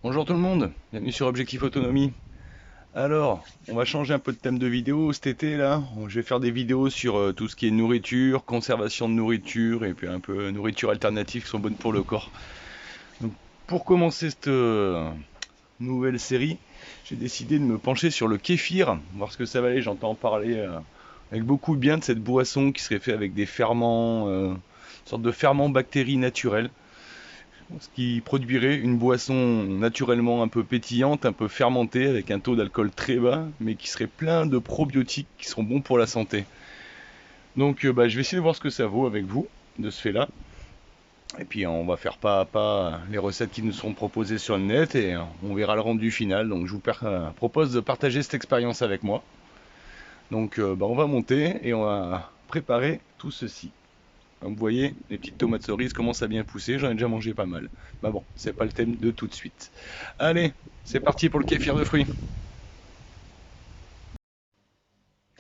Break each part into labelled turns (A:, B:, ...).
A: Bonjour tout le monde, bienvenue sur Objectif Autonomie. Alors, on va changer un peu de thème de vidéo cet été là. Je vais faire des vidéos sur tout ce qui est nourriture, conservation de nourriture et puis un peu nourriture alternative qui sont bonnes pour le corps. Donc, pour commencer cette nouvelle série, j'ai décidé de me pencher sur le kéfir, voir ce que ça valait. J'entends parler avec beaucoup de bien de cette boisson qui serait faite avec des ferments, une sorte de ferment bactéries naturels. Ce qui produirait une boisson naturellement un peu pétillante, un peu fermentée, avec un taux d'alcool très bas, mais qui serait plein de probiotiques qui seront bons pour la santé. Donc je vais essayer de voir ce que ça vaut avec vous, de ce fait-là. Et puis on va faire pas à pas les recettes qui nous seront proposées sur le net et on verra le rendu final. Donc je vous propose de partager cette expérience avec moi. Donc on va monter et on va préparer tout ceci. Comme vous voyez, les petites tomates cerises commencent à bien pousser, j'en ai déjà mangé pas mal. Bah bon, c'est pas le thème de tout de suite. Allez, c'est parti pour le kéfir de fruits.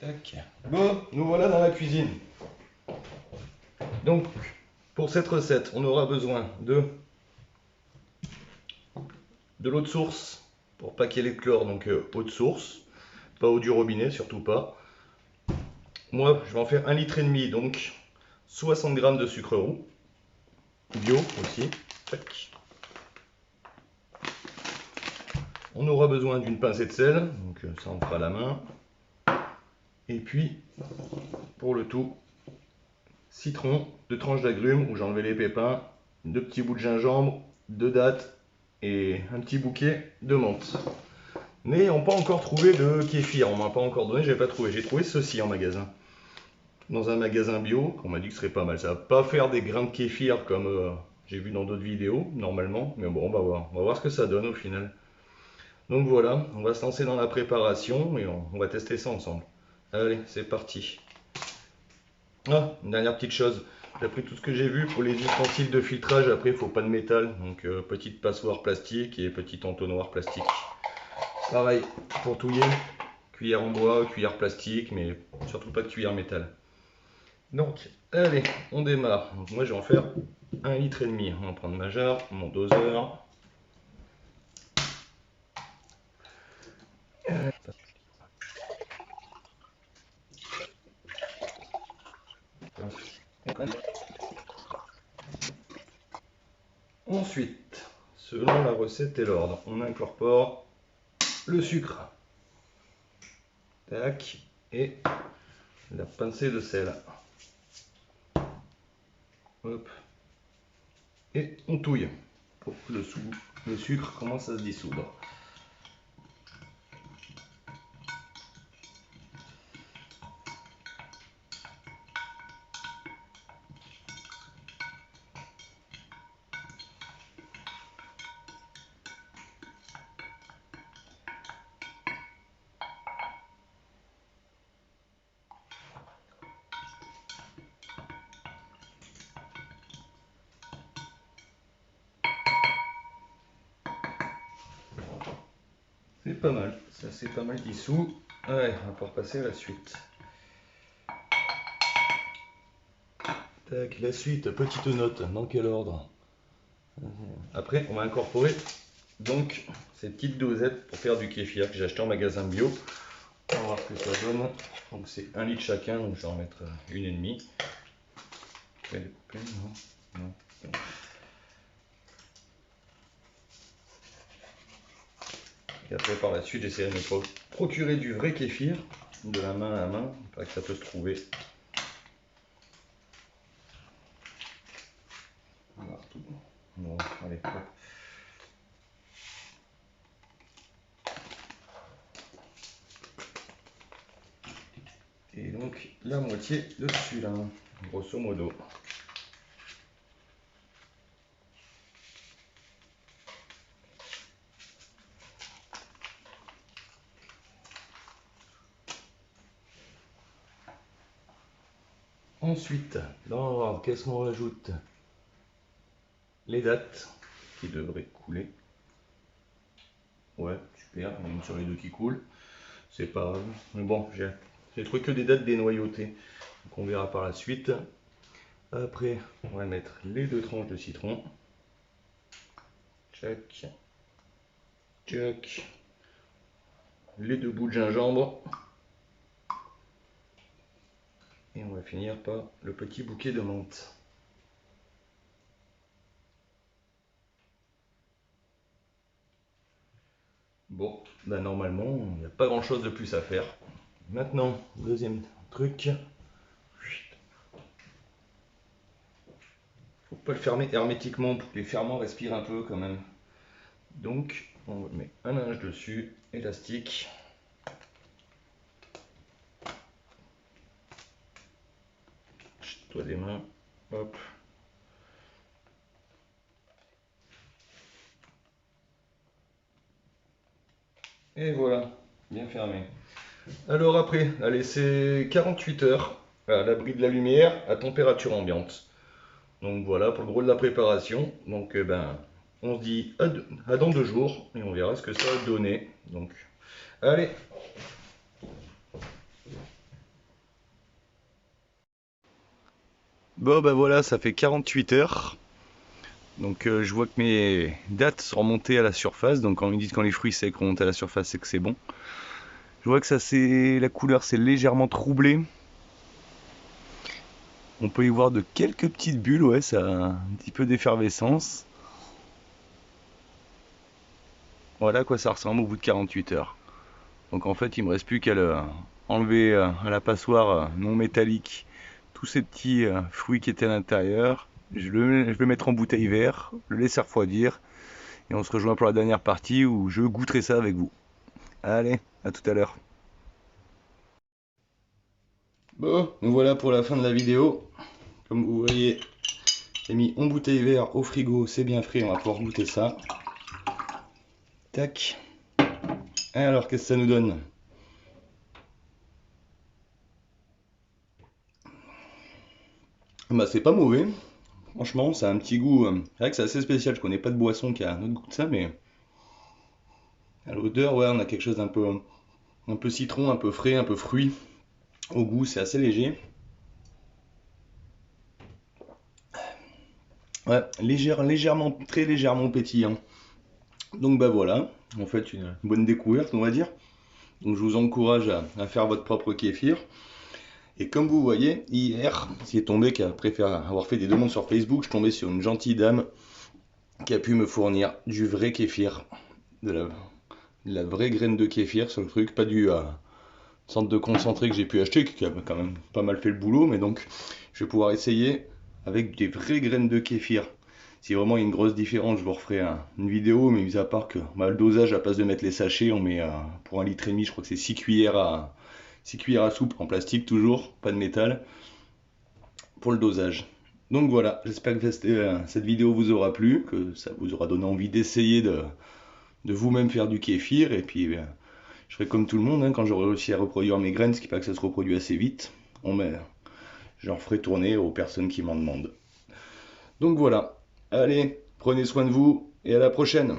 A: Tac. Bon, nous voilà dans la cuisine. Donc, pour cette recette, on aura besoin de l'eau de source, pour pas qu'il y ait les chlore, donc eau de source, pas eau du robinet, surtout pas. Moi, je vais en faire 1,5 litre, donc 60 grammes de sucre roux, bio aussi. Tac. On aura besoin d'une pincée de sel, donc ça on fera à la main. Et puis, pour le tout, citron, 2 tranches d'agrumes où j'ai enlevé les pépins, 2 petits bouts de gingembre, 2 dattes et un petit bouquet de menthe. N'ayant pas encore trouvé de kéfir, on m'a pas encore donné, j'ai pas trouvé. J'ai trouvé ceci en magasin. Dans un magasin bio, on m'a dit que ce serait pas mal. Ça va pas faire des grains de kéfir comme j'ai vu dans d'autres vidéos, normalement. Mais bon, on va voir. On va voir ce que ça donne au final. Donc voilà, on va se lancer dans la préparation et on va tester ça ensemble. Allez, c'est parti. Ah, une dernière petite chose. D'après tout ce que j'ai vu, pour les ustensiles de filtrage, après, il faut pas de métal. Donc, petite passoire plastique et petit entonnoir plastique. Pareil, pour touiller, cuillère en bois, cuillère plastique, mais surtout pas de cuillère métal. Donc, allez, on démarre. Donc, moi, je vais en faire 1,5 litre. On va prendre ma jarre, mon doseur. Ensuite, selon la recette et l'ordre, on incorpore le sucre. Tac, et la pincée de sel. Hop. Et on touille pour que le sucre commence à se dissoudre. C'est pas mal, ça c'est pas mal dissous. Ouais, on va pouvoir passer à la suite. Tac, la suite, petite note, dans quel ordre? Après, on va incorporer donc ces petites dosettes pour faire du kéfir que j'ai acheté en magasin bio. On va voir ce que ça donne. Donc c'est 1 litre chacun, donc je vais en mettre une et demie. Elle est pleine, non? Non. Et après, par la suite, j'essaierai de me procurer du vrai kéfir, de la main à la main, pas que ça peut se trouver. Bon, allez, hop. Et donc, la moitié de celui-là, grosso modo. Ensuite, dans l'ordre, qu'est-ce qu'on rajoute? Les dattes qui devraient couler. Ouais, super, il y en a une sur les deux qui coule. C'est pas grave. Mais bon, j'ai trouvé que des dattes dénoyautées. Donc on verra par la suite. Après, on va mettre les 2 tranches de citron. Check. Tchac. Les 2 bouts de gingembre. Et on va finir par le petit bouquet de menthe. Bon, bah normalement, il n'y a pas grand chose de plus à faire. Maintenant, deuxième truc. Faut pas le fermer hermétiquement pour que les ferments respirent un peu quand même. Donc, on met un linge dessus, élastique. Toi des mains, hop. Et voilà, bien fermé. Alors après, à laisser 48 heures à l'abri de la lumière à température ambiante. Donc voilà pour le gros de la préparation. Donc on se dit à dans 2 jours et on verra ce que ça va donner. Donc allez. Bon bah voilà, ça fait 48 heures. Donc je vois que mes dattes sont remontées à la surface. Donc quand ils disent quand les fruits secs remontent à la surface, c'est que c'est bon. Je vois que ça c'est la couleur c'est légèrement troublé. On peut y voir de quelques petites bulles, ouais, ça a un petit peu d'effervescence. Voilà à quoi ça ressemble au bout de 48 heures. Donc en fait, il me reste plus qu'à enlever à la passoire non métallique tous ces petits fruits qui étaient à l'intérieur. Je vais le mettre en bouteille verte, le laisser refroidir et on se rejoint pour la dernière partie où je goûterai ça avec vous. Allez, à tout à l'heure. Bon, nous voilà pour la fin de la vidéo. Comme vous voyez, j'ai mis en bouteille verte au frigo, c'est bien frais, on va pouvoir goûter ça. Tac. Alors, qu'est-ce que ça nous donne? Bah, c'est pas mauvais. Franchement, ça a un petit goût. C'est vrai que c'est assez spécial. Je connais pas de boisson qui a un autre goût que ça, mais à l'odeur, ouais, on a quelque chose un peu citron, un peu frais, un peu fruit. Au goût, c'est assez léger. Ouais, légèrement, très légèrement pétillant. Donc bah voilà, en fait une bonne découverte, on va dire. Donc je vous encourage à faire votre propre kéfir. Et comme vous voyez, hier, c'est tombé qu'après avoir fait des demandes sur Facebook, je tombais sur une gentille dame qui a pu me fournir du vrai kéfir, de la vraie graine de kéfir sur le truc, pas du centre de concentré que j'ai pu acheter, qui a quand même pas mal fait le boulot, mais donc je vais pouvoir essayer avec des vraies graines de kéfir. Si vraiment il y a une grosse différence, je vous referai une vidéo, mais mis à part que le dosage, à la place de mettre les sachets, on met pour 1,5 litre, je crois que c'est 6 cuillères à soupe en plastique toujours, pas de métal, pour le dosage. Donc voilà, j'espère que cette vidéo vous aura plu, que ça vous aura donné envie d'essayer de vous-même faire du kéfir, et puis je ferai comme tout le monde, hein, quand j'aurai réussi à reproduire mes graines, ce qui n'est pas que ça se reproduit assez vite, j'en ferai tourner aux personnes qui m'en demandent. Donc voilà, allez, prenez soin de vous, et à la prochaine.